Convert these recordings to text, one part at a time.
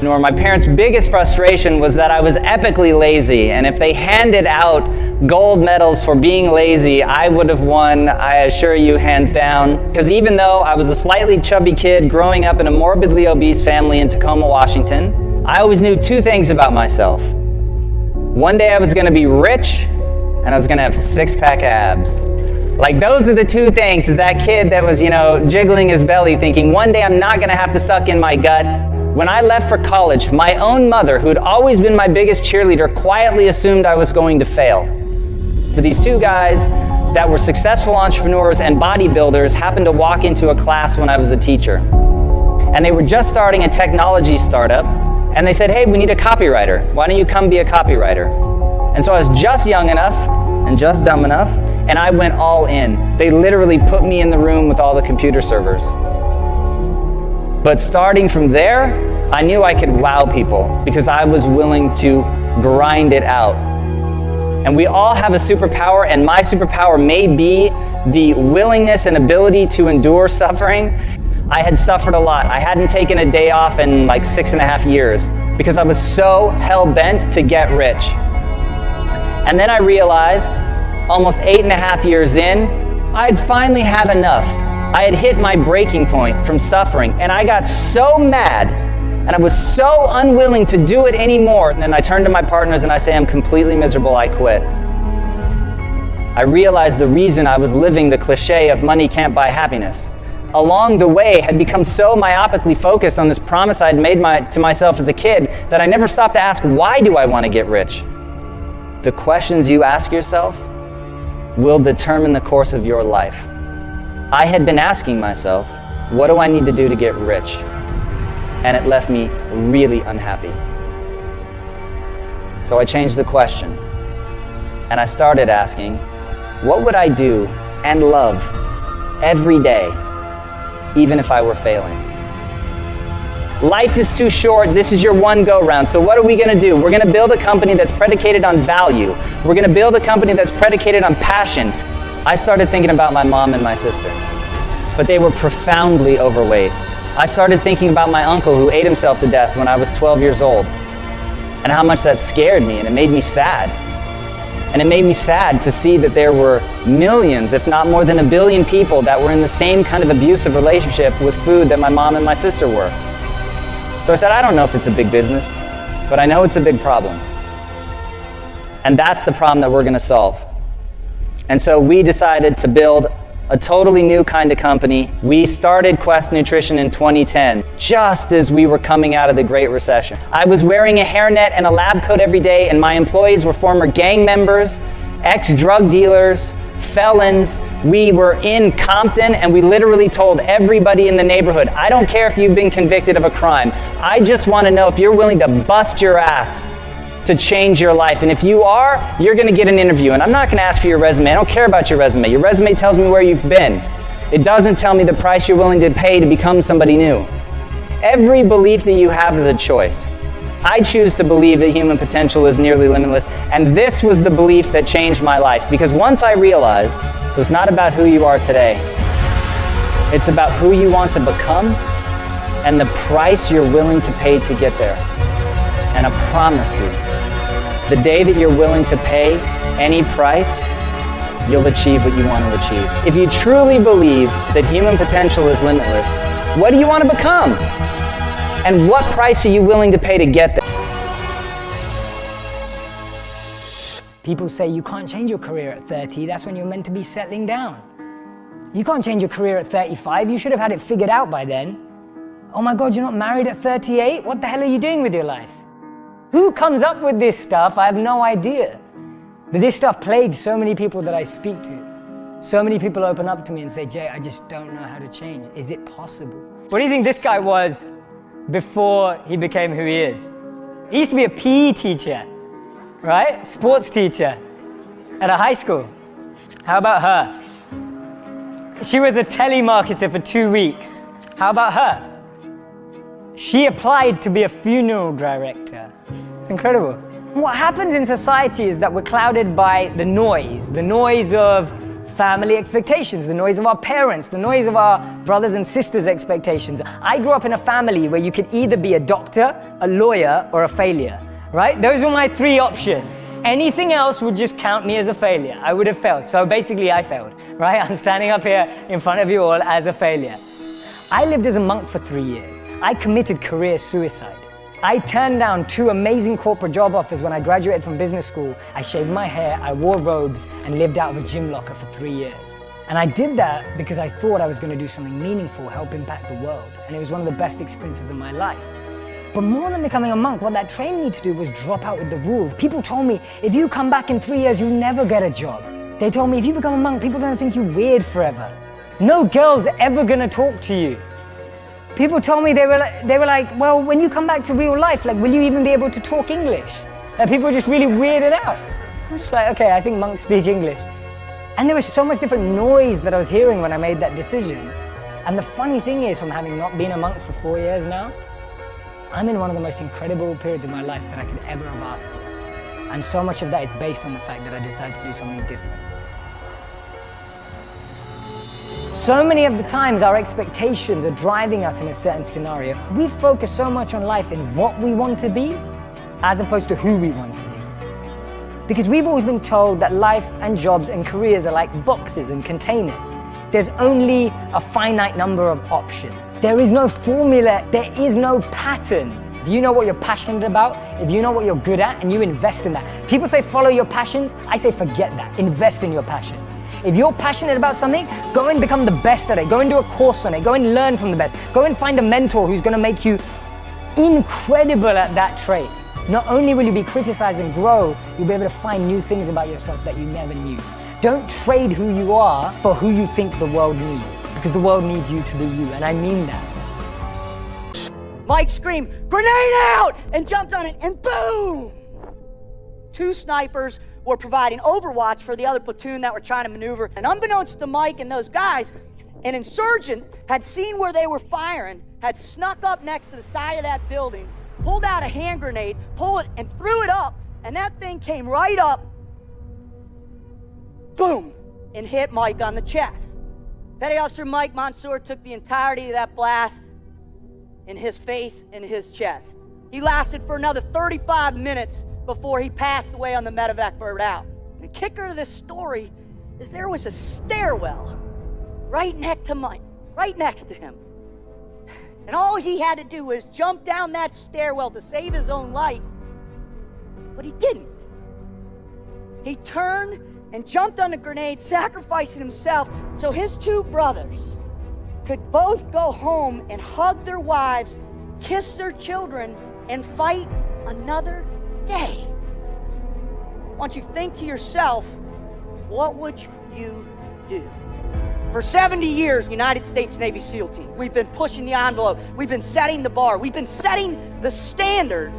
entrepreneur, my parents' biggest frustration was that I was epically lazy, and if they handed out gold medals for being lazy, I would have won, I assure you, hands down. Because even though I was a slightly chubby kid growing up in a morbidly obese family in Tacoma, Washington, I always knew two things about myself. One day I was going to be rich, and I was going to have six-pack abs. Like, those are the two things, is that kid that was, jiggling his belly thinking, one day I'm not going to have to suck in my gut. When I left for college, my own mother, who had always been my biggest cheerleader, quietly assumed I was going to fail. But these two guys that were successful entrepreneurs and bodybuilders happened to walk into a class when I was a teacher. And they were just starting a technology startup, and they said, hey, we need a copywriter. Why don't you come be a copywriter? And so I was just young enough and just dumb enough, and I went all in. They literally put me in the room with all the computer servers. But starting from there, I knew I could wow people because I was willing to grind it out. And we all have a superpower, and my superpower may be the willingness and ability to endure suffering. I had suffered a lot. I hadn't taken a day off in like 6.5 years because I was so hell-bent to get rich. And then I realized, almost 8.5 years in, I had finally had enough. I had hit my breaking point from suffering, and I got so mad, and I was so unwilling to do it anymore. And then I turned to my partners and I say, I'm completely miserable, I quit. I realized the reason I was living the cliche of money can't buy happiness. Along the way, had become so myopically focused on this promise I'd made to myself as a kid that I never stopped to ask, why do I want to get rich? The questions you ask yourself will determine the course of your life. I had been asking myself, what do I need to do to get rich? And it left me really unhappy. So I changed the question, and I started asking, what would I do and love every day, even if I were failing? Life is too short. This is your one go-round. So what are we going to do? We're going to build a company that's predicated on value. We're going to build a company that's predicated on passion. I started thinking about my mom and my sister, but they were profoundly overweight. I started thinking about my uncle who ate himself to death when I was 12 years old, and how much that scared me, and it made me sad. And it made me sad to see that there were millions, if not more than 1 billion people that were in the same kind of abusive relationship with food that my mom and my sister were. So I said, I don't know if it's a big business, but I know it's a big problem. And that's the problem that we're going to solve. And so we decided to build a totally new kind of company. We started Quest Nutrition in 2010, just as we were coming out of the Great Recession. I was wearing a hairnet and a lab coat every day, and my employees were former gang members, ex-drug dealers, felons. We were in Compton, and we literally told everybody in the neighborhood, I don't care if you've been convicted of a crime. I just want to know if you're willing to bust your ass to change your life. And if you are, you're going to get an interview. And I'm not going to ask for your resume. I don't care about your resume. Your resume tells me where you've been. It doesn't tell me the price you're willing to pay to become somebody new. Every belief that you have is a choice. I choose to believe that human potential is nearly limitless. And this was the belief that changed my life. Because once I realized, so it's not about who you are today. It's about who you want to become and the price you're willing to pay to get there. And I promise you, the day that you're willing to pay any price, you'll achieve what you want to achieve. If you truly believe that human potential is limitless, what do you want to become? And what price are you willing to pay to get there? People say you can't change your career at 30, that's when you're meant to be settling down. You can't change your career at 35, you should have had it figured out by then. Oh my God, you're not married at 38? What the hell are you doing with your life? Who comes up with this stuff? I have no idea. But this stuff plagues so many people that I speak to. So many people open up to me and say, Jay, I just don't know how to change. Is it possible? What do you think this guy was before he became who he is? He used to be a PE teacher, right? Sports teacher at a high school. How about her? She was a telemarketer for 2 weeks. How about her? She applied to be a funeral director. It's incredible. What happens in society is that we're clouded by the noise of family expectations, the noise of our parents, the noise of our brothers and sisters' expectations. I grew up in a family where you could either be a doctor, a lawyer, or a failure, right? Those were my three options. Anything else would just count me as a failure. I would have failed. So basically I failed, right? I'm standing up here in front of you all as a failure. I lived as a monk for 3 years. I committed career suicide. I turned down 2 amazing corporate job offers when I graduated from business school. I shaved my hair, I wore robes, and lived out of a gym locker for 3 years. And I did that because I thought I was going to do something meaningful, help impact the world. And it was one of the best experiences of my life. But more than becoming a monk, what that trained me to do was drop out with the rules. People told me, if you come back in 3 years, you'll never get a job. They told me, if you become a monk, people are going to think you weird forever. No girl's ever going to talk to you. People told me, they were like, well, when you come back to real life, like, will you even be able to talk English? And people were just really weirded out. I'm just like, okay, I think monks speak English. And there was so much different noise that I was hearing when I made that decision. And the funny thing is, from having not been a monk for 4 years now, I'm in one of the most incredible periods of my life that I could ever have asked for. And so much of that is based on the fact that I decided to do something different. So many of the times our expectations are driving us in a certain scenario. We focus so much on life in what we want to be as opposed to who we want to be. Because we've always been told that life and jobs and careers are like boxes and containers. There's only a finite number of options. There is no formula, there is no pattern. If you know what you're passionate about, if you know what you're good at, and you invest in that. People say follow your passions, I say forget that, invest in your passions. If you're passionate about something, go and become the best at it. Go and do a course on it. Go and learn from the best. Go and find a mentor who's going to make you incredible at that trait. Not only will you be criticized and grow, you'll be able to find new things about yourself that you never knew. Don't trade who you are for who you think the world needs. Because the world needs you to be you, and I mean that. Mike screamed, "Grenade out!" and jumped on it, and boom! 2 snipers were providing overwatch for the other platoon that were trying to maneuver. And unbeknownst to Mike and those guys, an insurgent had seen where they were firing, had snuck up next to the side of that building, pulled out a hand grenade, pulled it, and threw it up, and that thing came right up, boom, and hit Mike on the chest. Petty Officer Mike Mansour took the entirety of that blast in his face and his chest. He lasted for another 35 minutes before he passed away on the medevac bird out. The kicker to this story is there was a stairwell right next to Mike, right next to him. And all he had to do was jump down that stairwell to save his own life, but he didn't. He turned and jumped on a grenade, sacrificing himself so his 2 brothers could both go home and hug their wives, kiss their children, and fight another day. I want you to think to yourself, what would you do? For 70 years, United States Navy SEAL team, we've been pushing the envelope, we've been setting the bar, we've been setting the standard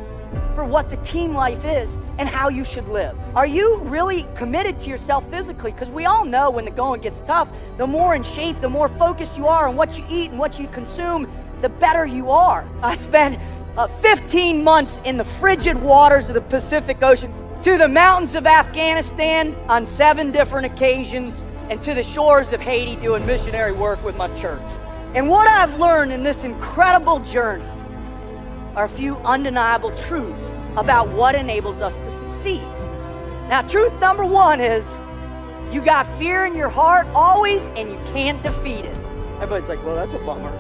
for what the team life is and how you should live. Are you really committed to yourself physically? Because we all know when the going gets tough, the more in shape, the more focused you are on what you eat and what you consume, the better you are. I spent 15 months in the frigid waters of the Pacific Ocean, to the mountains of Afghanistan on 7 different occasions, and to the shores of Haiti doing missionary work with my church. And what I've learned in this incredible journey are a few undeniable truths about what enables us to succeed. Now, truth number 1 is you got fear in your heart always, and you can't defeat it. Everybody's like, well, that's a bummer.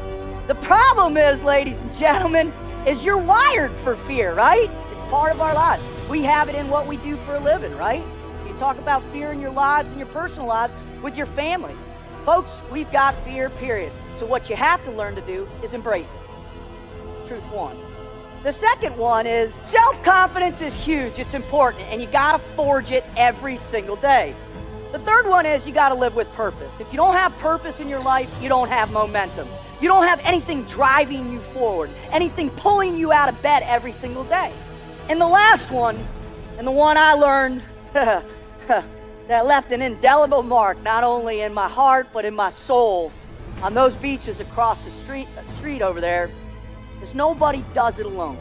The problem is, ladies and gentlemen, is you're wired for fear, right? It's part of our lives. We have it in what we do for a living, right? You talk about fear in your lives and your personal lives with your family. Folks, we've got fear, period. So what you have to learn to do is embrace it. Truth 1. The second one is self-confidence is huge. It's important, and you gotta forge it every single day. The third one is you gotta live with purpose. If you don't have purpose in your life, you don't have momentum. You don't have anything driving you forward, anything pulling you out of bed every single day. And the last one, and the one I learned that left an indelible mark, not only in my heart, but in my soul, on those beaches across the street over there, is nobody does it alone.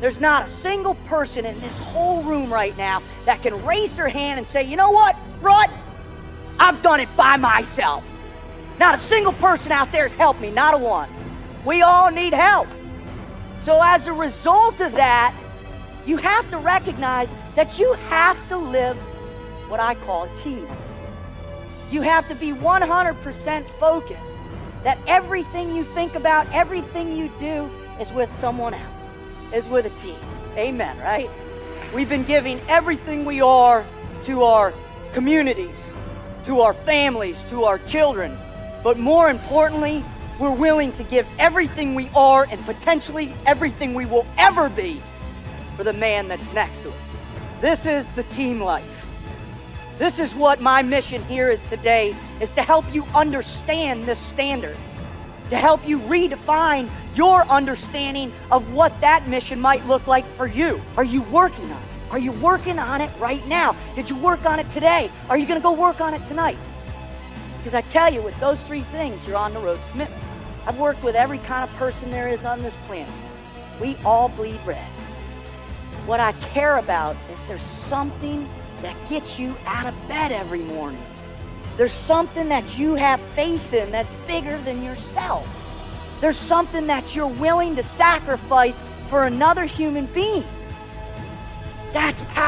There's not a single person in this whole room right now that can raise their hand and say, you know what, Rut, I've done it by myself. Not a single person out there has helped me, not a one. We all need help. So as a result of that, you have to recognize that you have to live what I call a team. You have to be 100% focused that everything you think about, everything you do is with someone else, is with a team. Amen, right? We've been giving everything we are to our communities, to our families, to our children. But more importantly, we're willing to give everything we are and potentially everything we will ever be for the man that's next to us. This is the team life. This is what my mission here is today, is to help you understand this standard, to help you redefine your understanding of what that mission might look like for you. Are you working on it? Are you working on it right now? Did you work on it today? Are you going to go work on it tonight? Because I tell you, with those three things, you're on the road to commitment. I've worked with every kind of person there is on this planet. We all bleed red. What I care about is there's something that gets you out of bed every morning. There's something that you have faith in that's bigger than yourself. There's something that you're willing to sacrifice for another human being. That's power.